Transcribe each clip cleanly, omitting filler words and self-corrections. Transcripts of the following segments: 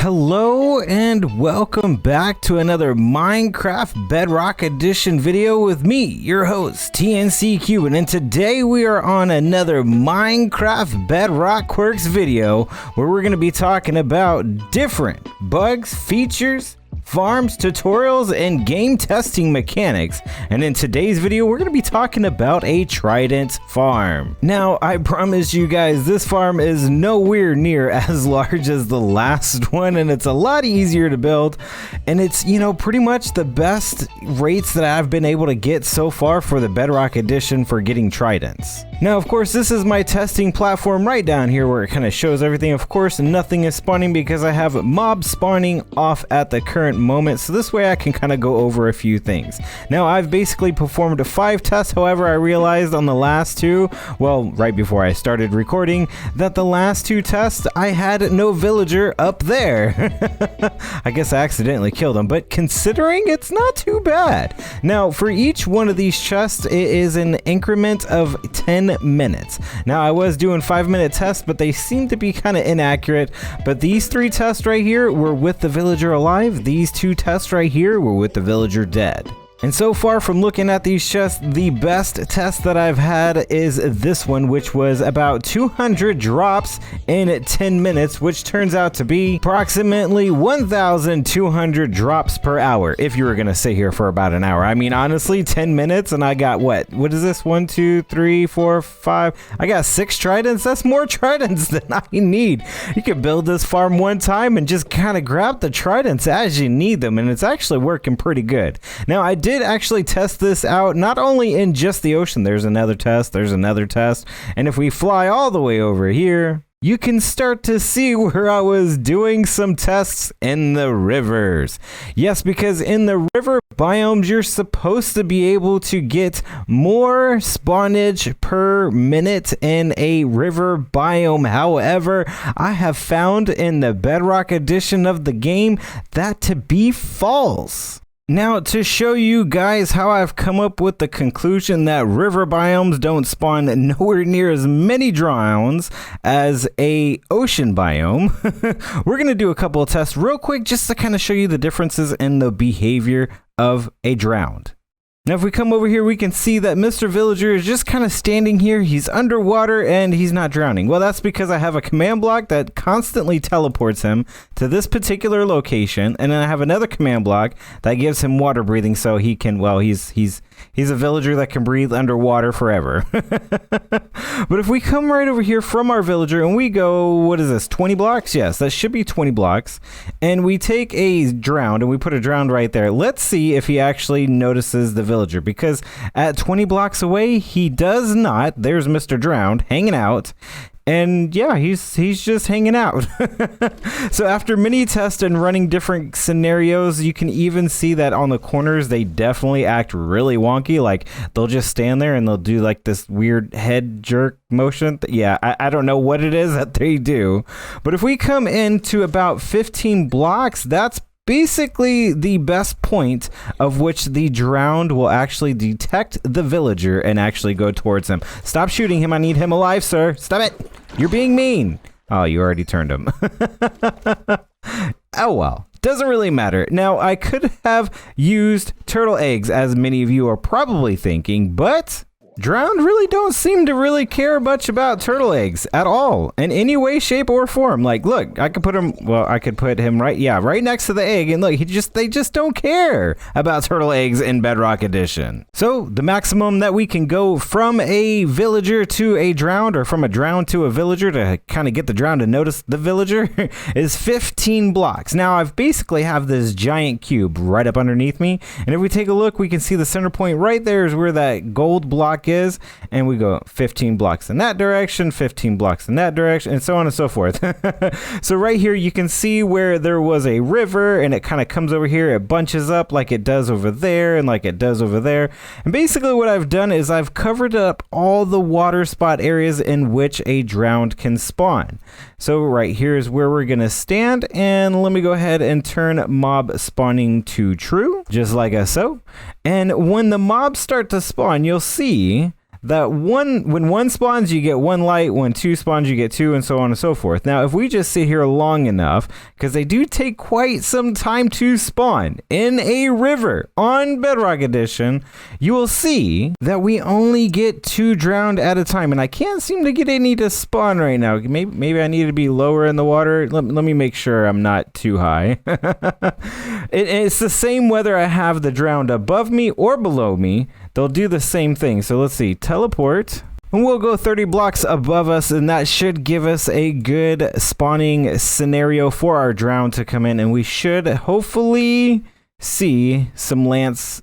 Hello and welcome back to another Minecraft Bedrock Edition video with me, your host, TNC Cuban, and today we are on another Minecraft Bedrock Quirks video where we're going to be talking about different bugs, features, farms, tutorials, and game testing mechanics. And in today's video, we're going to be talking about a Trident farm. Now, I promise you guys, this farm is nowhere near as large as the last one, and it's a lot easier to build. And it's, you know, pretty much the best rates that I've been able to get so far for the Bedrock Edition for getting Tridents. Now, of course, this is my testing platform right down here where it kind of shows everything. Of course, nothing is spawning because I have mob spawning off at the current moment, so this way I can kind of go over a few things. Now, I've basically performed 5 tests. However, I realized on the last 2, well, right before I started recording, that the last 2 tests I had no villager up there. I guess I accidentally killed him, but considering, it's not too bad. Now, for each one of these chests, it is an increment of 10 minutes. Now, I was doing 5-minute tests, but they seem to be kind of inaccurate. But these 3 tests right here were with the villager alive. These 2 tests right here were with the villager dead. And so far from looking at these chests, the best test that I've had is this one, which was about 200 drops in 10 minutes, which turns out to be approximately 1,200 drops per hour if you were going to sit here for about an hour. I mean, honestly, 10 minutes and I got what is this? 1, 2, 3, 4, 5. I got 6 tridents. That's more tridents than I need. You could build this farm one time and just kind of grab the tridents as you need them, and it's actually working pretty good. Now, I did actually test this out not only in just the ocean. There's another test, and if we fly all the way over here, you can start to see where I was doing some tests in the rivers. Yes, because in the river biomes, you're supposed to be able to get more spawnage per minute in a river biome. However, I have found in the Bedrock edition of the game that to be false. Now, to show you guys how I've come up with the conclusion that river biomes don't spawn nowhere near as many drowns as a ocean biome, we're going to do a couple of tests real quick just to kind of show you the differences in the behavior of a drowned. Now, if we come over here, we can see that Mr. Villager is just kind of standing here. He's underwater and he's not drowning. Well, that's because I have a command block that constantly teleports him to this particular location. And then I have another command block that gives him water breathing so he can, well, he's a villager that can breathe underwater forever. But if we come right over here from our villager and we go, what is this, 20 blocks? Yes, that should be 20 blocks. And we take a drowned and we put a drowned right there. Let's see if he actually notices the villager, because at 20 blocks away, he does not. There's Mr. Drowned hanging out. And yeah, he's just hanging out. So after mini tests and running different scenarios, you can even see that on the corners, they definitely act really wonky. Like they'll just stand there and they'll do like this weird head jerk motion. Yeah, I don't know what it is that they do. But if we come into about 15 blocks, that's basically the best point of which the drowned will actually detect the villager and actually go towards him. Stop shooting him. I need him alive, sir. Stop it. You're being mean. Oh, you already turned him. Oh, well. Doesn't really matter. Now, I could have used turtle eggs, as many of you are probably thinking, but drowned really don't seem to really care much about turtle eggs at all in any way, shape, or form. Like, look, I could put him, well, I could put him right next to the egg, and look, they just don't care about turtle eggs in Bedrock Edition. So the maximum that we can go from a villager to a drowned, or from a drowned to a villager to kind of get the drowned to notice the villager is 15 blocks. Now, I've basically have this giant cube right up underneath me, and if we take a look, we can see the center point right there is where that gold block is, and we go 15 blocks in that direction, 15 blocks in that direction, and so on and so forth. So right here you can see where there was a river, and it kind of comes over here, it bunches up like it does over there and like it does over there. And basically what I've done is I've covered up all the water spot areas in which a drowned can spawn. So right here is where we're gonna stand, and let me go ahead and turn mob spawning to true, just like so. And when the mobs start to spawn, you'll see that when one spawns, you get one light, when two spawns, you get two, and so on and so forth. Now, if we just sit here long enough, because they do take quite some time to spawn in a river on Bedrock Edition, you will see that we only get 2 drowned at a time, and I can't seem to get any to spawn right now. Maybe I need to be lower in the water. Let me make sure I'm not too high. It's the same whether I have the drowned above me or below me. They'll do the same thing. So let's see, teleport. And we'll go 30 blocks above us, and that should give us a good spawning scenario for our drown to come in, and we should hopefully see some lamps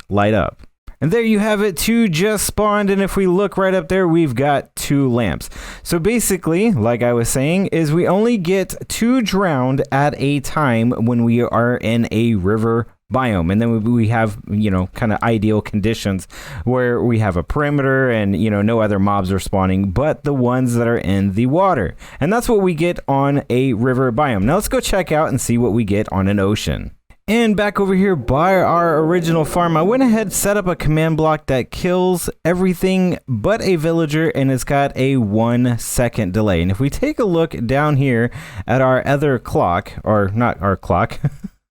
light up. And there you have it, 2 just spawned, and if we look right up there, we've got 2 lamps. So basically, like I was saying, is we only get 2 drowned at a time when we are in a river biome, and then we have, you know, kind of ideal conditions where we have a perimeter and, you know, no other mobs are spawning but the ones that are in the water, and that's what we get on a river biome. Now let's go check out and see what we get on an ocean. And back over here by our original farm, I went ahead, set up a command block that kills everything but a villager, and it's got a 1 second delay. And if we take a look down here at our other clock, or not our clock,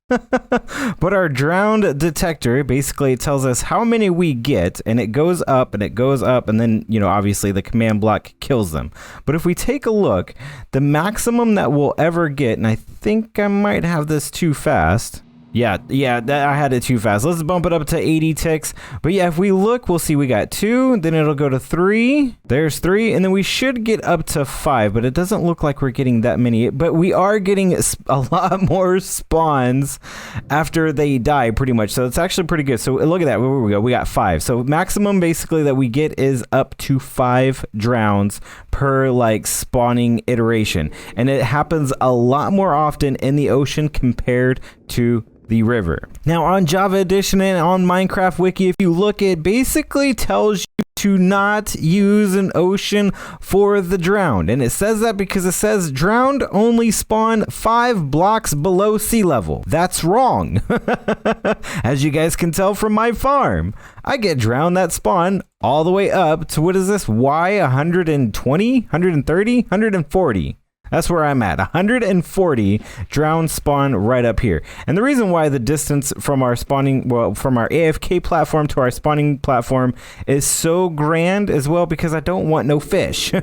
but our drowned detector, basically it tells us how many we get, and it goes up and it goes up, and then, you know, obviously the command block kills them. But if we take a look, the maximum that we'll ever get, and I think I might have this too fast. Yeah, I had it too fast. Let's bump it up to 80 ticks. But yeah, if we look, we'll see we got 2, then it'll go to 3. There's 3, and then we should get up to 5, but it doesn't look like we're getting that many. But we are getting a lot more spawns after they die, pretty much. So it's actually pretty good. So look at that. Where we go? We got 5. So maximum basically that we get is up to 5 drowns per like spawning iteration. And it happens a lot more often in the ocean compared to the river. Now on Java Edition and on Minecraft Wiki, if you look, it basically tells you to not use an ocean for the drowned. And it says that because it says drowned only spawn 5 blocks below sea level. That's wrong. As you guys can tell from my farm, I get drowned that spawn all the way up to, what is this, Y 120, 130, 140. That's where I'm at, 140 drown spawn right up here. And the reason why the distance from our spawning, well, from our AFK platform to our spawning platform is so grand as well, because I don't want no fish.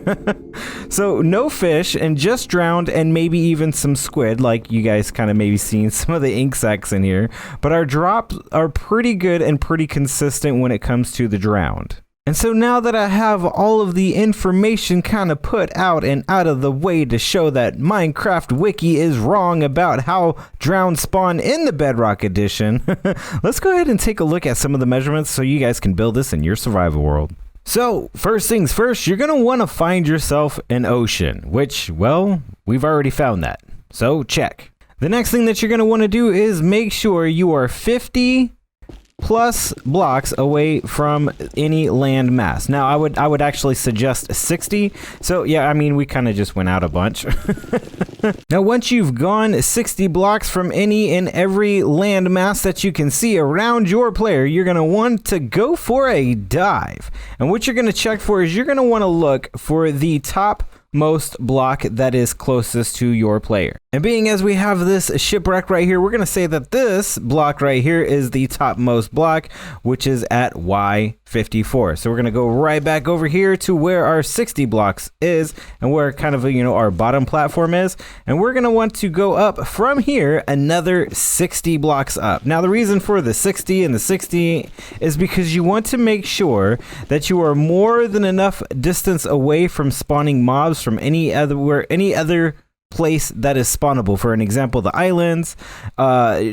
So no fish and just drowned, and maybe even some squid, like you guys kind of maybe seen some of the ink sacs in here. But our drops are pretty good and pretty consistent when it comes to the drowned. And so now that I have all of the information kind of put out and out of the way to show that Minecraft Wiki is wrong about how drowned spawn in the Bedrock Edition, let's go ahead and take a look at some of the measurements so you guys can build this in your survival world. So first things first, you're going to want to find yourself an ocean, which, well, we've already found that. So check. The next thing that you're going to want to do is make sure you are 50 plus blocks away from any land mass. Now I would actually suggest 60. So yeah, I mean, we kind of just went out a bunch. Now once you've gone 60 blocks from any and every land mass that you can see around your player, you're going to want to go for a dive. And what you're going to check for is you're going to want to look for the top most block that is closest to your player. And being as we have this shipwreck right here, we're going to say that this block right here is the topmost block, which is at Y54. So we're going to go right back over here to where our 60 blocks is and where kind of, you know, our bottom platform is. And we're going to want to go up from here another 60 blocks up. Now the reason for the 60 and the 60 is because you want to make sure that you are more than enough distance away from spawning mobs from any other place that is spawnable. For an example, the islands,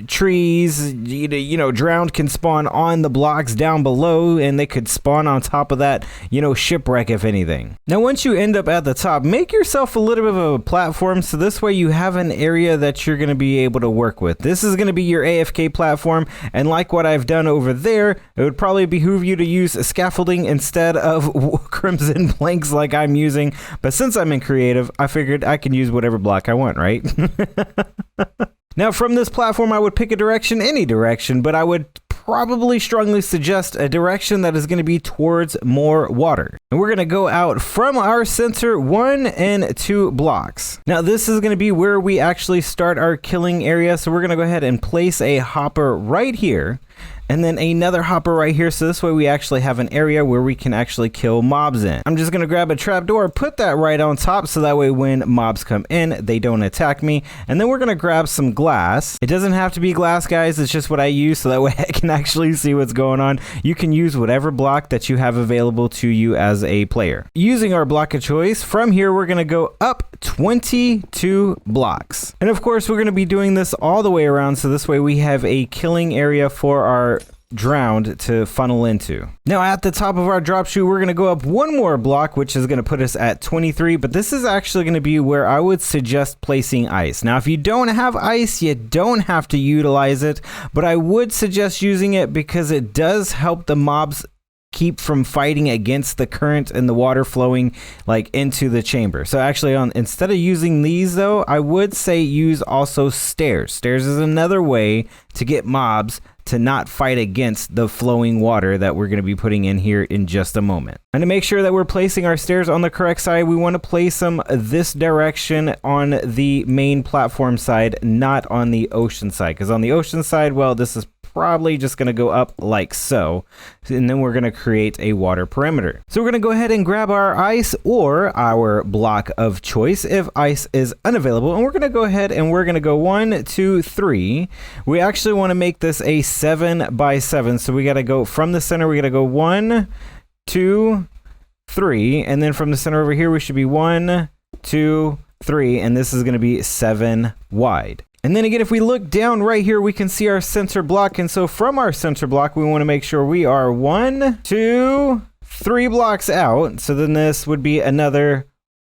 trees, you know, drowned can spawn on the blocks down below, and they could spawn on top of that, you know, shipwreck if anything. Now once you end up at the top, make yourself a little bit of a platform, so this way you have an area that you're going to be able to work with. This is going to be your AFK platform, and like what I've done over there, it would probably behoove you to use scaffolding instead of crimson planks like I'm using, but since I'm in creative, I figured I can use whatever block I want, right? Now from this platform, I would pick a direction, any direction, but I would probably strongly suggest a direction that is going to be towards more water. And we're going to go out from our center 1 and 2 blocks. Now this is going to be where we actually start our killing area. So we're going to go ahead and place a hopper right here. And then another hopper right here, so this way we actually have an area where we can actually kill mobs in. I'm just gonna grab a trapdoor, put that right on top, so that way when mobs come in, they don't attack me. And then we're gonna grab some glass. It doesn't have to be glass, guys, it's just what I use, so that way I can actually see what's going on. You can use whatever block that you have available to you as a player. Using our block of choice, from here we're gonna go up 22 blocks. And of course, we're gonna be doing this all the way around, so this way we have a killing area for our drowned to funnel into. Now at the top of our drop chute, we're going to go up one more block, which is going to put us at 23, but this is actually going to be where I would suggest placing ice. Now if you don't have ice, you don't have to utilize it, but I would suggest using it because it does help the mobs keep from fighting against the current and the water flowing like into the chamber. So actually instead of using these though, I would say use also stairs. Stairs is another way to get mobs to not fight against the flowing water that we're going to be putting in here in just a moment. And to make sure that we're placing our stairs on the correct side, we want to place them this direction on the main platform side, not on the ocean side. Because on the ocean side, well, this is probably just going to go up like so, and then we're going to create a water perimeter. So we're going to go ahead and grab our ice or our block of choice if ice is unavailable, and we're going to go ahead and we're going to go 1, 2, 3. We actually want to make this a 7 by 7, so we got to go from the center. We got to go 1, 2, 3, and then from the center over here we should be 1, 2, 3, and this is going to be 7 wide. And then again, if we look down right here, we can see our center block. And so from our center block, we want to make sure we are 1, 2, 3 blocks out. So then this would be another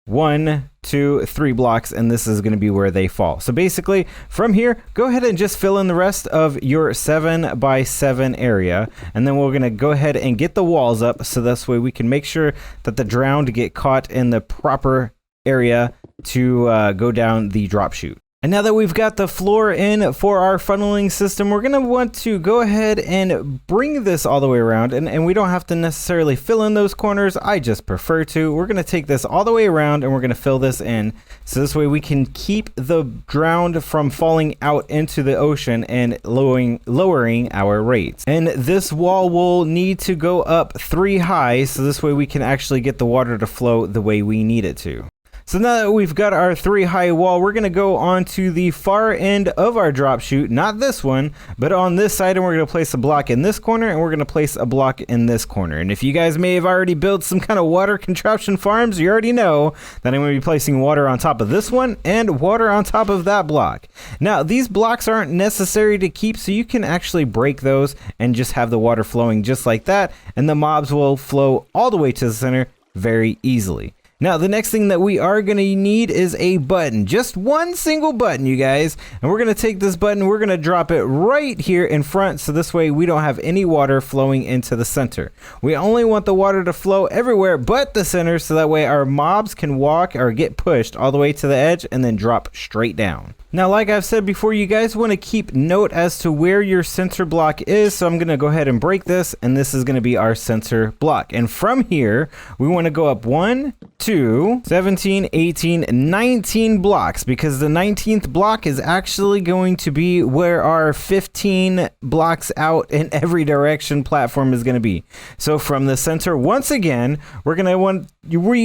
1, 2, 3 blocks, and this is going to be where they fall. So basically from here, go ahead and just fill in the rest of your 7 by 7 area. And then we're going to go ahead and get the walls up. So this way we can make sure that the drowned get caught in the proper area to go down the drop chute. And now that we've got the floor in for our funneling system, we're going to want to go ahead and bring this all the way around. And we don't have to necessarily fill in those corners. I just prefer to. We're going to take this all the way around and we're going to fill this in. So this way we can keep the drowned from falling out into the ocean and lowering our rates. And this wall will need to go up 3 high. So this way we can actually get the water to flow the way we need it to. So now that we've got our 3 high wall, we're going to go on to the far end of our drop chute, not this one, but on this side, and we're going to place a block in this corner, and we're going to place a block in this corner. And if you guys may have already built some kind of water contraption farms, you already know that I'm going to be placing water on top of this one and water on top of that block. Now, these blocks aren't necessary to keep, so you can actually break those and just have the water flowing just like that, and the mobs will flow all the way to the center very easily. Now, the next thing that we are going to need is a button. Just one single button, you guys. And we're going to take this button, we're going to drop it right here in front, so this way we don't have any water flowing into the center. We only want the water to flow everywhere but the center, so that way our mobs can walk or get pushed all the way to the edge and then drop straight down. Now, like I've said before, you guys want to keep note as to where your center block is. So I'm going to go ahead and break this, and this is going to be our center block. And from here, we want to go up 1, 2, 17, 18, 19 blocks, because the 19th block is actually going to be where our 15 blocks out in every direction platform is going to be. So from the center, once again, we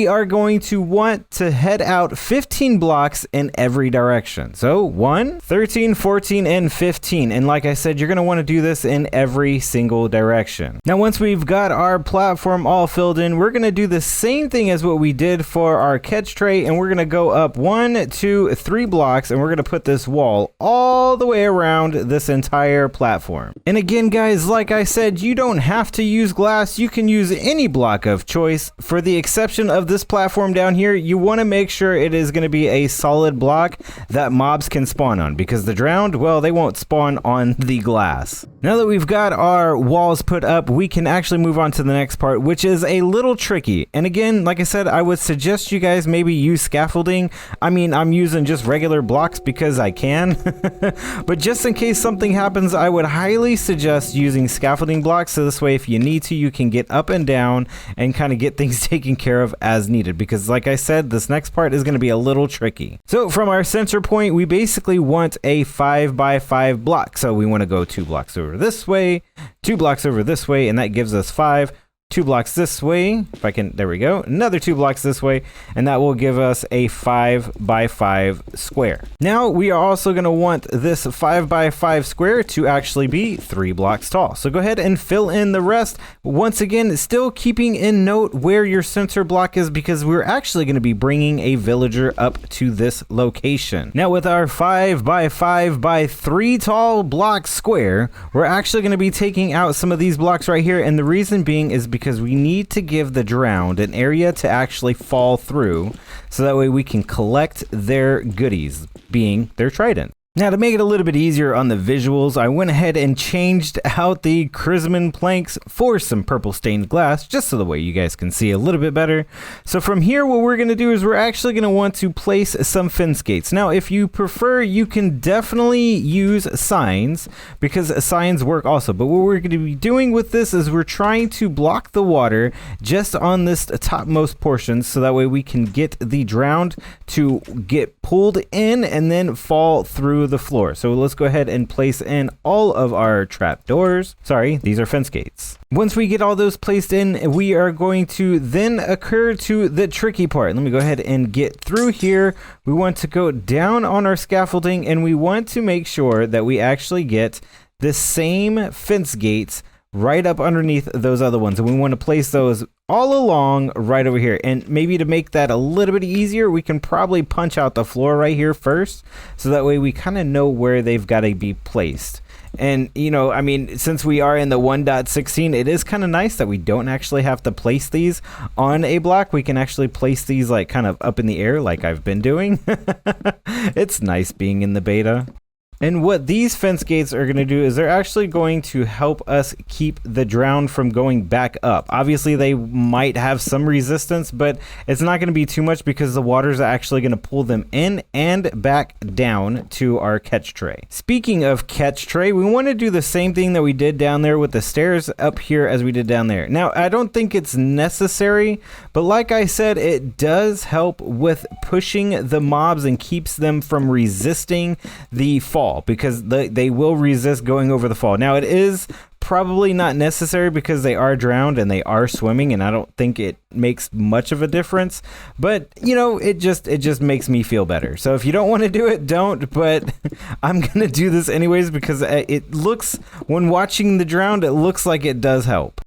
are going to want to head out 15 blocks in every direction. So 1, 13, 14, and 15. And like I said, you're going to want to do this in every single direction. Now, once we've got our platform all filled in, we're going to do the same thing as what we did for our catch tray. And we're going to go up 1, 2, 3 blocks, and we're going to put this wall all the way around this entire platform. And again, guys, like I said, you don't have to use glass. You can use any block of choice. For the exception of this platform down here, you want to make sure it is going to be a solid block that mobs can spawn on, because the drowned, well, they won't spawn on the glass. Now that we've got our walls put up, we can actually move on to the next part, which is a little tricky. And again, like I said, I would suggest you guys maybe use scaffolding. I mean, I'm using just regular blocks because I can. But just in case something happens, I would highly suggest using scaffolding blocks. So this way, if you need to, you can get up and down and kind of get things taken care of as needed. Because like I said, this next part is going to be a little tricky. So from our center point, we basically want a 5x5 block. So we want to go 2 blocks over this way, 2 blocks over this way, and that gives us 5. 2 blocks this way, if I can, there we go, another 2 blocks this way, and that will give us a 5x5 square. Now we are also going to want this 5x5 square to actually be 3 blocks tall. So go ahead and fill in the rest. Once again, still keeping in note where your center block is, because we're actually going to be bringing a villager up to this location. Now with our 5x5x3 tall block square, we're actually going to be taking out some of these blocks right here, and the reason being is because we need to give the drowned an area to actually fall through, so that way we can collect their goodies, being their trident. Now to make it a little bit easier on the visuals, I went ahead and changed out the Chrisman planks for some purple stained glass, just so the way you guys can see a little bit better. So from here, what we're going to do is we're actually going to want to place some fence gates. Now if you prefer, you can definitely use signs, because signs work also. But what we're going to be doing with this is we're trying to block the water just on this topmost portion, so that way we can get the drowned to get pulled in and then fall through the floor. So let's go ahead and place in all of our trap doors. Sorry, these are fence gates. Once we get all those placed in, we are going to then occur to the tricky part. Let me go ahead and get through here. We want to go down on our scaffolding, and we want to make sure that we actually get the same fence gates right up underneath those other ones, and we want to place those all along right over here. And maybe to make that a little bit easier, we can probably punch out the floor right here first, so that way we kind of know where they've got to be placed. And you know, I mean, since we are in the 1.16, it is kind of nice that we don't actually have to place these on a block. We can actually place these like kind of up in the air, like I've been doing. It's nice being in the beta. And what these fence gates are going to do is they're actually going to help us keep the drowned from going back up. Obviously, they might have some resistance, but it's not going to be too much, because the water is actually going to pull them in and back down to our catch tray. Speaking of catch tray, we want to do the same thing that we did down there with the stairs up here as we did down there. Now, I don't think it's necessary, but like I said, it does help with pushing the mobs and keeps them from resisting the fall, because they will resist going over the fall. Now it is probably not necessary, because they are drowned and they are swimming, and I don't think it makes much of a difference, but you know, it just makes me feel better. So if you don't want to do it, don't, but I'm gonna do this anyways, because it looks, when watching the drowned, it looks like it does help.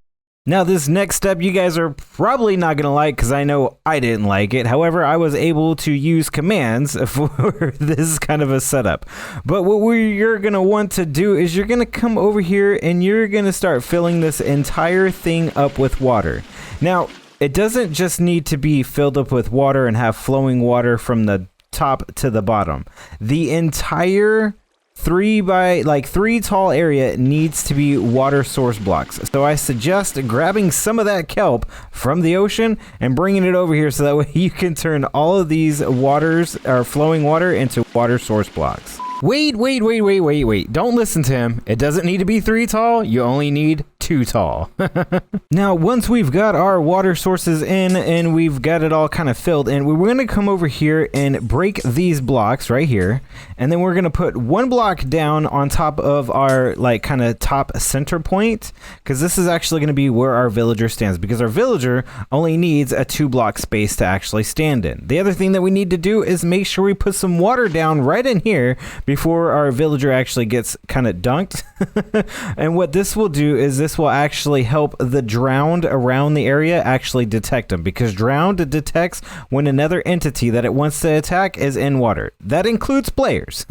Now this next step you guys are probably not going to like, because I know I didn't like it. However, I was able to use commands for this kind of a setup. But what you're going to want to do is you're going to come over here and you're going to start filling this entire thing up with water. Now, it doesn't just need to be filled up with water and have flowing water from the top to the bottom. The entire 3 tall area needs to be water source blocks. So I suggest grabbing some of that kelp from the ocean and bringing it over here, so that way you can turn all of these waters or flowing water into water source blocks. Wait. Don't listen to him. It doesn't need to be 3 tall. You only need 2 tall. Now, once we've got our water sources in and we've got it all kind of filled in, we're going to come over here and break these blocks right here. And then we're going to put 1 block down on top of our like kind of top center point, because this is actually going to be where our villager stands, because our villager only needs a 2 block space to actually stand in. The other thing that we need to do is make sure we put some water down right in here before our villager actually gets kind of dunked. And what this will do is this will actually help the drowned around the area actually detect them, because drowned detects when another entity that it wants to attack is in water. That includes players.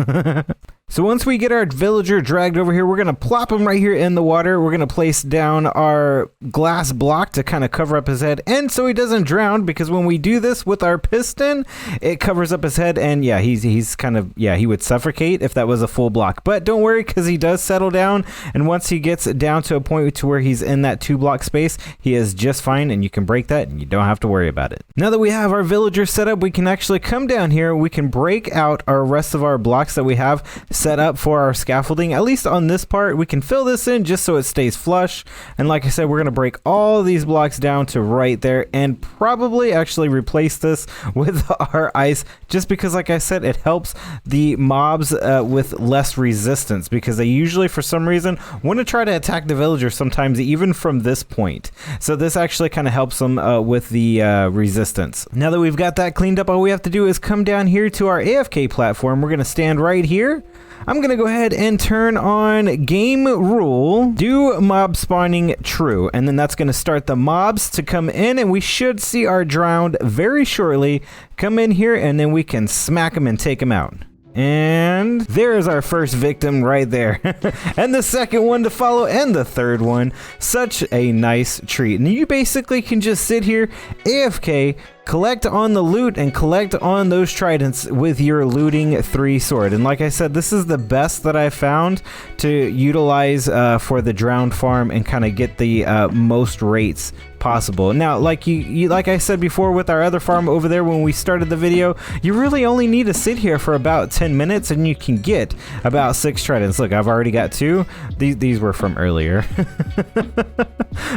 So once we get our villager dragged over here, we're going to plop him right here in the water. We're going to place down our glass block to kind of cover up his head, and so he doesn't drown, because when we do this with our piston, it covers up his head, and yeah, he's kind of, yeah, he would suffocate if that was a full block. But don't worry, because he does settle down, and once he gets down to a point to where he's in that 2-block space, he is just fine, and you can break that, and you don't have to worry about it. Now that we have our villager set up, we can actually come down here, we can break out our rest of our blocks that we have set up for our scaffolding. At least on this part, we can fill this in just so it stays flush. And like I said, we're going to break all these blocks down to right there, and probably actually replace this with our ice, just because, like I said, it helps the mobs with less resistance, because they usually, for some reason, want to try to attack the villager sometimes even from this point. So this actually kind of helps them with the resistance. Now that we've got that cleaned up, all we have to do is come down here to our AFK platform. We're going to stand right here. I'm going to go ahead and turn on game rule, do mob spawning true, and then that's going to start the mobs to come in, and we should see our drowned very shortly come in here, and then we can smack them and take them out. And there's our first victim right there. And the second one to follow, and the third one. Such a nice treat. And you basically can just sit here, AFK, collect on the loot, and collect on those tridents with your looting 3 sword. And like I said, this is the best that I found to utilize for the drowned farm and kind of get the most rates possible. Now, like like I said before with our other farm over there when we started the video, you really only need to sit here for about 10 minutes and you can get about 6 tridents. Look, I've already got 2. These were from earlier.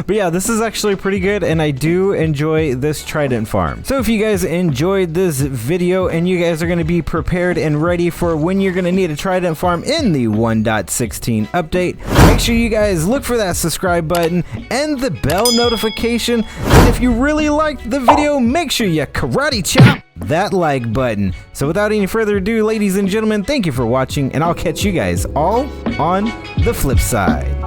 But yeah, this is actually pretty good, and I do enjoy this trident farm. So if you guys enjoyed this video and you guys are going to be prepared and ready for when you're going to need a trident farm in the 1.16 update, make sure you guys look for that subscribe button and the bell notification. And if you really liked the video, make sure you karate chop that like button. So without any further ado, ladies and gentlemen, thank you for watching, and I'll catch you guys all on the flip side.